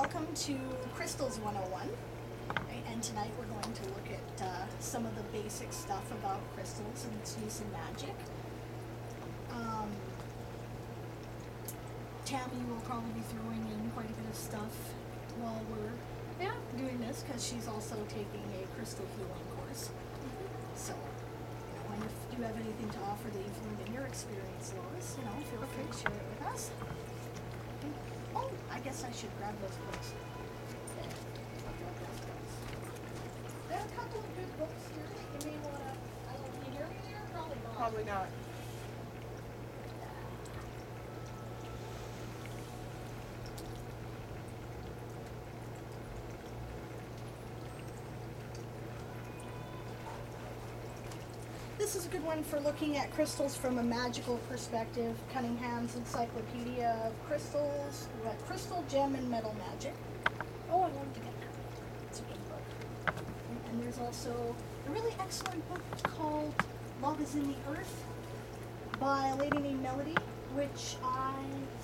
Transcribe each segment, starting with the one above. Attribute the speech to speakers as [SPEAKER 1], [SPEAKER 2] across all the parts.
[SPEAKER 1] welcome to Crystals 101. Right, and tonight we're going to look at some of the basic stuff about crystals and its use in magic. Tammy will probably be throwing in quite a bit of stuff while we're doing this, because she's also taking a crystal healing course. So, and if you have anything to offer that you've learned in your experience, Lois, feel free to share it with us. Oh, I guess I should grab those books. There are a couple of good books here that you may want to. Can you hear me here? Probably not.
[SPEAKER 2] Probably not.
[SPEAKER 1] This is a good one for looking at crystals from a magical perspective. Cunningham's Encyclopedia of Crystals, Crystal, Gem, and Metal Magic. Oh, I wanted to get that. It's a good book. And there's also a really excellent book called Love is in the Earth by a lady named Melody, which I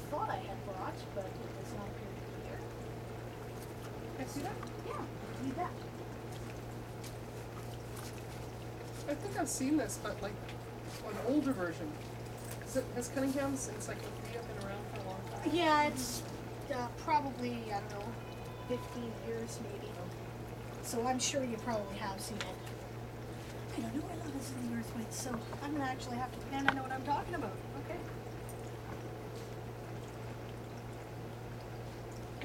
[SPEAKER 1] thought I had brought, but it does not appear to be here.
[SPEAKER 2] Can I see that?
[SPEAKER 1] Yeah, read that.
[SPEAKER 2] I think I've seen this, but like an older version. Has Cunningham's Encyclopedia been around for a long time?
[SPEAKER 1] Yeah, it's probably, I don't know, 15 years maybe. So I'm sure you probably have seen it. I don't know where Love is in the Earth went, so I'm going to actually have to pretend I know what I'm talking about. Okay.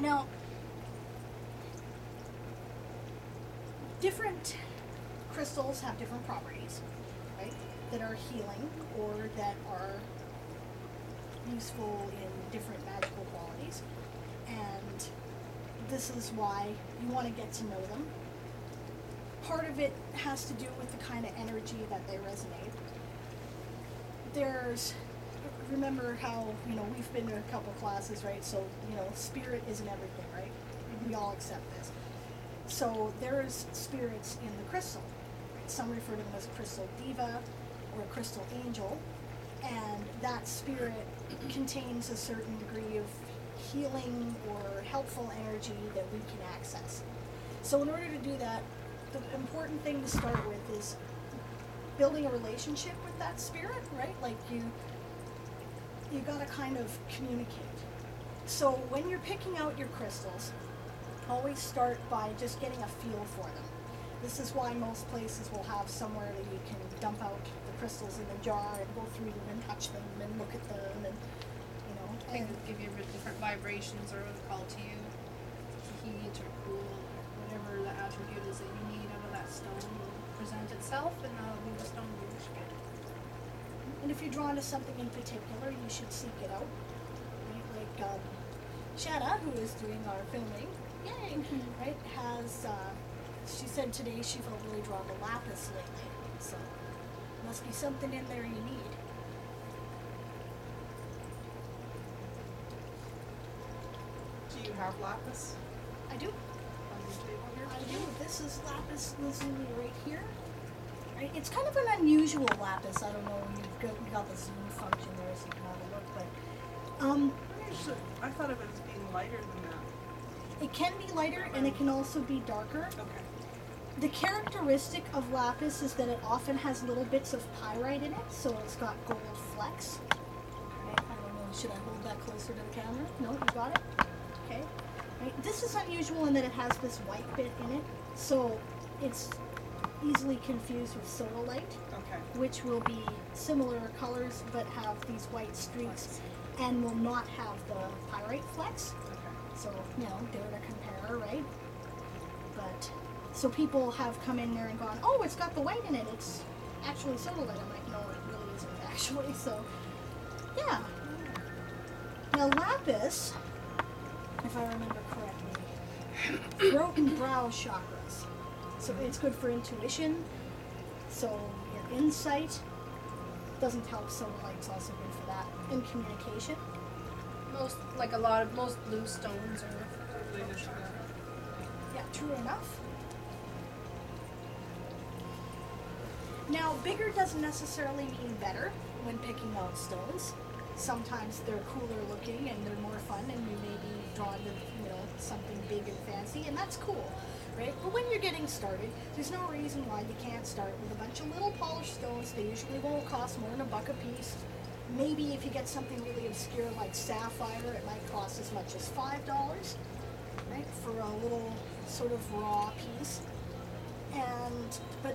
[SPEAKER 1] Now, different crystals have different properties, right, that are healing or that are useful in different magical qualities, and this is why you want to get to know them. Part of it has to do with the kind of energy that they resonate. Remember how, we've been to a couple classes, right, so, spirit isn't everything, right? We all accept this. So there's spirits in the crystal. Some refer to them as a crystal diva or a crystal angel, and that spirit contains a certain degree of healing or helpful energy that we can access. So in order to do that, the important thing to start with is building a relationship with that spirit, right? Like you gotta kind of communicate. So when you're picking out your crystals, always start by just getting a feel for them. This is why most places will have somewhere that you can dump out the crystals in a jar and go through them and touch them and look at them and,
[SPEAKER 3] They can give you different vibrations or call to you, heat or cool, whatever the attribute is that you need out of that stone will present itself, and that'll be the stone you wish to get.
[SPEAKER 1] And if you're drawn to something in particular, you should seek it out. Right? Like Shanna, who is doing our filming, yay, right, has, she said today she felt really drawn to lapis lately, so must be something in there you need.
[SPEAKER 2] Do you have lapis
[SPEAKER 1] I do.
[SPEAKER 2] on your table here?
[SPEAKER 1] I do. This is lapis lazuli right here. Right? It's kind of an unusual lapis. I don't know. We got the zoom function there, so you can have a look. But
[SPEAKER 2] I thought of it as being lighter than that.
[SPEAKER 1] it can be lighter, and it can also be darker.
[SPEAKER 2] Okay.
[SPEAKER 1] The characteristic of lapis is that it often has little bits of pyrite in it, so it's got gold flecks. Right? I don't know. Should I hold that closer to the camera? No, you got it. Okay. Right. This is unusual in that it has this white bit in it, so it's easily confused with sodalite,
[SPEAKER 2] Okay.
[SPEAKER 1] which will be similar colors but have these white streaks and will not have the pyrite flecks.
[SPEAKER 2] Okay.
[SPEAKER 1] So, they're to compare, right? But, so people have come in there and gone, oh, it's got the white in it. It's actually sodalite. I'm like, no, it really isn't actually. So, yeah. Now, lapis, if I remember correctly, throat and brow chakras. So it's good for intuition. So your insight doesn't help. Sodalite's also good for that. And communication.
[SPEAKER 3] Most blue stones are
[SPEAKER 2] Related to that.
[SPEAKER 1] Yeah, true enough. Now, bigger doesn't necessarily mean better when picking out stones. Sometimes they're cooler looking and they're more fun, and you may be drawn to, something big and fancy, and that's cool, right? But when you're getting started, there's no reason why you can't start with a bunch of little polished stones. They usually won't cost more than $1 a piece. Maybe if you get something really obscure like sapphire, it might cost as much as $5, right, for a little sort of raw piece. But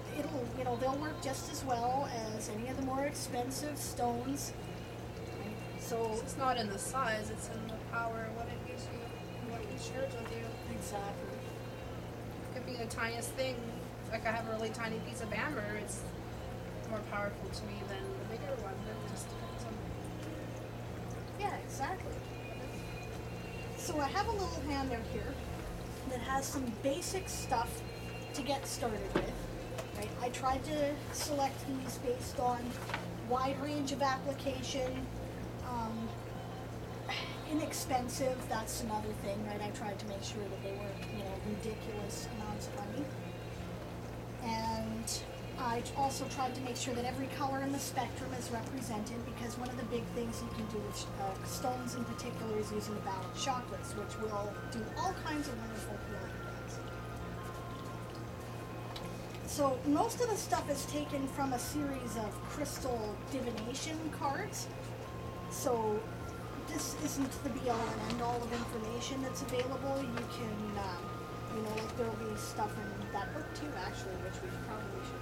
[SPEAKER 1] they'll work just as well as any of the more expensive stones. Right? So
[SPEAKER 3] It's not in the size, it's in the power, what it gives you, what it shares with you.
[SPEAKER 1] exactly.
[SPEAKER 3] It could be the tiniest thing. Like I have a really tiny piece of amber, it's more powerful to me than the bigger one. It just depends on.
[SPEAKER 1] Yeah, exactly. So I have a little handout here that has some basic stuff to get started with. Right? I tried to select these based on wide range of application. Inexpensive, that's another thing, right? I tried to make sure that they were, ridiculous amounts of money. And I also tried to make sure that every color in the spectrum is represented, because one of the big things you can do with stones in particular is using the balanced chakras, which will do all kinds of wonderful healing things. So most of the stuff is taken from a series of crystal divination cards. So this isn't the be-all and end-all of information that's available. You can, like there'll be stuff in that book too, actually, which we probably should